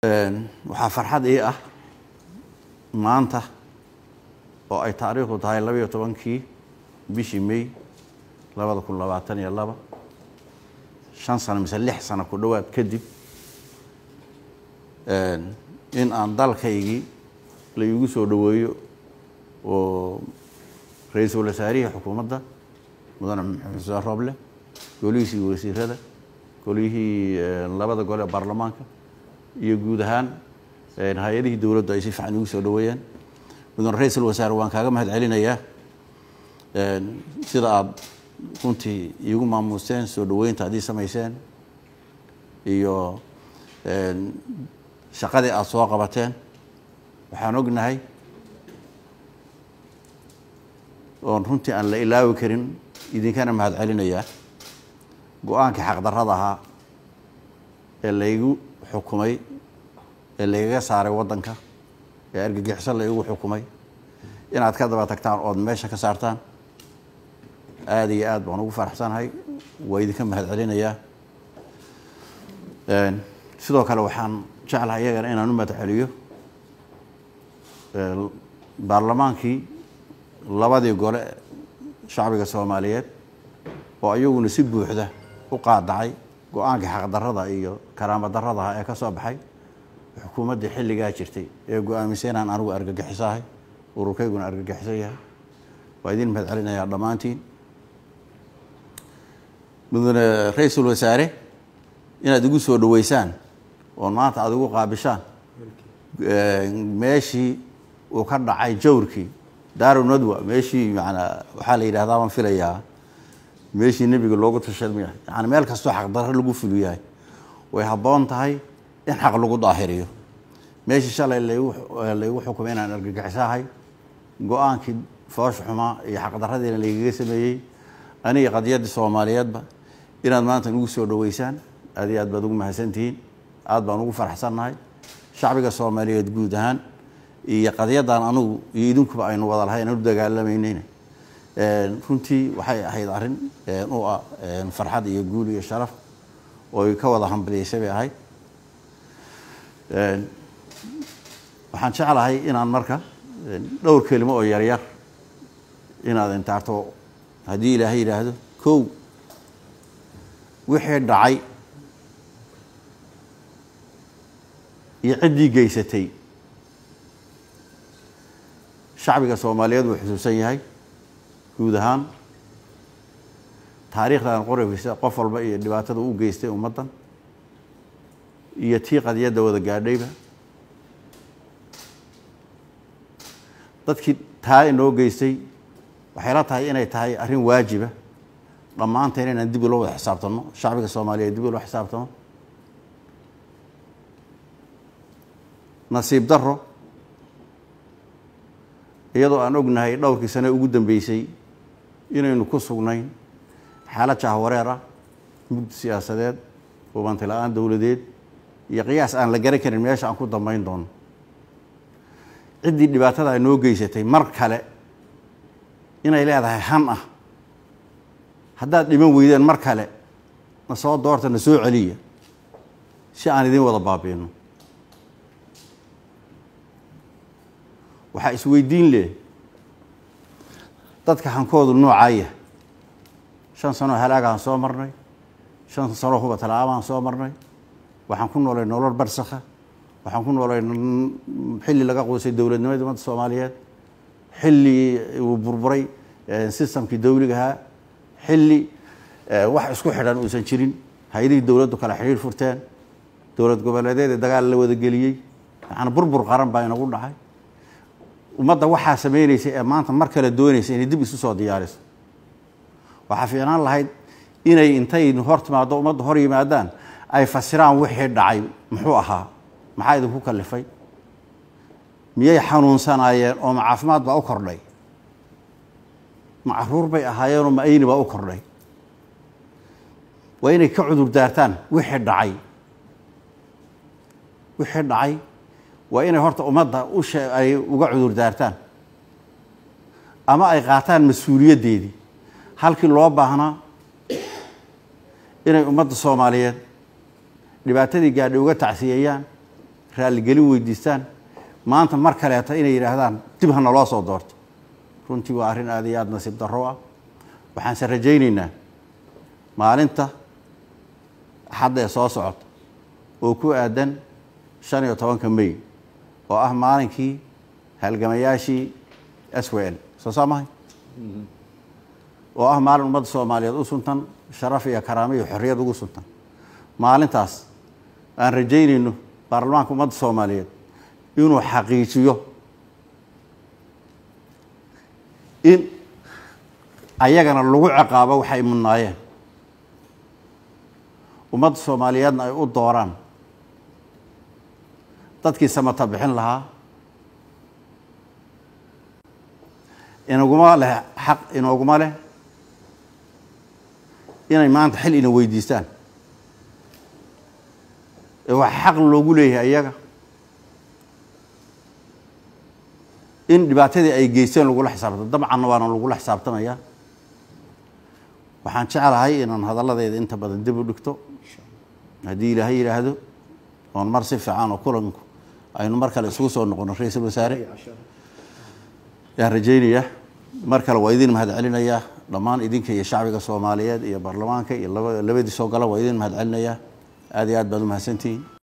waxaa farxad ii ah maanta oo ay taariikhdu tahay 12 bishii May 2022 5 sano mise 6 sano ku dhawaad kadib in aan dalkaygii la igu soo dhaweeyo oo ra'iisul wasaarihi xukuumadda mudane Maxamed Roble golihiisii wasiirada golihii labada gole baarlamaanka iyo guud ahaan hay'adihii dawladda ay si fiican ugu soo dhaweeyeen mudane ra'iisul wasaare waan kaaga mahad celinayaa sida aad runtii igu maamuseen soo dhaweynta hadii samayseen iyo shaqadii aad soo qabateen waxaan ognahay oo runtii aan la ilaawi karin idinkana mahad celinayaa go'aanka xaq darrada ahaa ee laygu xukumay ee layga saaray wadanka ee argagixisada laygu xukumay inaad ka daba tagtaan oo meesha ka saartaan aad iyo aad baan ugu faraxsanahay way idinka mahad celinayaa sidoo kale waxaan jeclahay iyagana inaan u mahad celiyo baarlamaankii labadii gole shacbiga Soomaaliyeed oo ayaguna si buuxda u qaadacay go'aanka xaq darrada iyo karaama darrada ee ka soo baxay xukuumadda xilliga jirtay ee go'aamisay inaan anigu argagixisahay ururkayguna argagixisayahay waa idin mahad celinayaa dhamaantiin mudane ra'iisul wasaare inaad igu soo dhaweysaan oo maanta aad ugu qaabishaan meeshii uu ka dhacay jawrkii daaru nadwa meeshii macna waxa la yiraahdaa waan filayaa meeshii nabiga loogu tashaday yani meel kasto xaq darro lagu fuliyahay way haboon tahay in xaq lagu daahiriyo meeshii shalay laygu xukumay inaan argagixisahay go'aankii foosh xuma iyo xaq darradii layga sameeyay aniga qadiyada Soomaaliyeedba inaad maanta ugu soo dhaweysaan aad iyo aad baad ugu mahadsantihiin aad baan ugu faraxsanahay shacbiga Soomaaliyeed guud ahaan iyo qadiyadan anigu iyo idinkuba aynu wada lahayn u dagaalameynayna runtii waxay ahayd arin oo farxad iyo guul iyo sharaf oo ay ka wada hambalyeysay bay ahayd waxaan jeclahay inaan marka dhowr kelimo oo yar yar inaad intaarto hadii Ilaahay yiraahdo koow wixii dhacay iyo cidii geysatay shacbiga Soomaaliyeed wuxuu xusuusan yahay guud ahaan taariikhdan qoraysa qof walba iyo dhibaatada uu geystay ummadan iyo tii qadiyada wada gaadhayba dadkii taa inoo geystay waxay la tahay inay tahay arrin waajiba dhamaanteen inaan dib loo wada xisaabtano shacbiga Soomaaliyeed dib loo xisaabtano nasiib darro iyadoo aan ognahay dhowrkii sano ugu dambeysay inaynu ku sugnayn xaalad jahwareer ah mugdi siyaasadeed oo bantilaan dawladeed iyo qiyaas aan la garan karin meesha aan ku dambeyn doono cidii dhibaatada ay noo geysatay mar kale inay leedahay han ah haddaad dhiman weydeen mar kale na soo doorta na soo celiya si aan idin wada baabiino waxa isweydiin leh dadka hankoodu noocaya 5 sano halaagaan soo marnay 5 sano huba talaabaan soo marnay waxaan ku noolay nolol barsakha waxaan ku noolay xilli laga qoosay dawladnimada ummadda Soomaaliyeed xilli uu burburay systemkii dawliga ahaa xilli wax isku xidhan oo san jirin hay'adii dawladdu kala xiriir furteen dawlad goboleedyada dagaal la wada geliyay waxaan burbur qaran baa inagu dhacay ummadda waxa sameeynaysa ee maanta mar kale doonaysa inay dib isu soo diyaariso waxa fiican lahayd inay intay hortimaado ummadda hor yimaadaan ay fasiraan wixii dhacay muxuu ahaa maxay idinku kalifay miyay xanuunsanayeen oo caafimaad baa u kordhay macruur bay ahaayeen oo maayni baa u kordhay waa inay ka cudur daartaan wixii dhacay waa inay horta ummadda ay uga cudur daartaan ama ay qaataan mas'uuliyadeedii halkii loo baahnaa inay ummadda Soomaaliyeed dhibaatadii gaadhay uga tacsiyayaan raalli gelin weydiistaan maanta mar kaleeta inay yidhaahdaan dib ha naloo soo doorto runtii waa arrin aad iyo aad nasiib darro ah waxaanse rajaynaynaa maalinta axadda ee soo socota oo ku aadan 15 May oo ah maalinkii halgamayaashii SWL soo saamahay oo ah maalin ummadda Soomaaliyeed u suntan sharaf iyo karaamo iyo xorriyad ugu suntan maalintaas aan rajaynayno baarlamaanka ummadda Soomaaliyeed inuu xaqiijiyo in ayagana lagu ciqaabo waxay mudnaayeen ummadda Soomaaliyeedna ay u dooraan dadkii samata bixin lahaa inaguma leh xaq inaguma leh inay maanta xil ina weydiistaan wax xaq loogu leeyahay ayaga in dhibaatadii ay geysteen lagu la xisaabtamo dabcan waana lagu la xisaabtamaya waxaan jecelahay inaan hadalladeeda inta badan dib u dhigto haddii ilaahay yiraahdo oon mar si fiican oo kulanku aynu mar kale isugu soo noqono ra'iisul wasaare yaa rajaynaya mar kale waa idin mahad celinaya dhammaan idinka iyo shacbiga Soomaaliyeed iyo baarlamaanka iyo labadii soo gala waa idin mahad celinaya aad iyo aad baad u mahadsantihiin